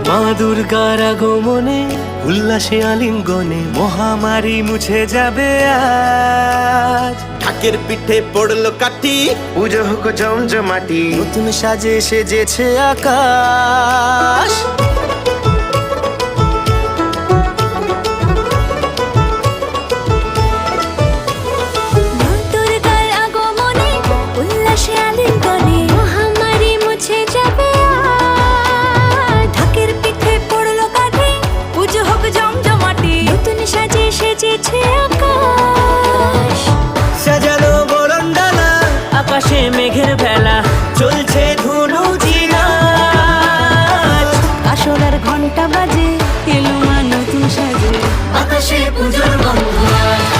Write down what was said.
মা দুর্গার আগমনে উল্লাসে আলিঙ্গনে মহামারী মুছে যাবে আজ। ঢাকের পিঠে পড়লো কাঠি, পুজো হোক জমজমাটি, নতুন সাজে সেজেছে আকাশ। মা দুর্গার আগমনে উল্লাসে আলিঙ্গনে মহামারী মুছে যাবে আজ। ঢাকের পিঠে পড়লো কাঠি, পুজো হোক জমজমাটি, নতুন সাজে সেজেছে আকাশ। সাজানো বরণডালা, আকাশে মেঘের ভেলা, চলছে ধুনুচি নাচ। আসলার ঘন্টা বাজে, এলো মা নতুন সাজে, আকাশে পুজোর গন্ধ আজ।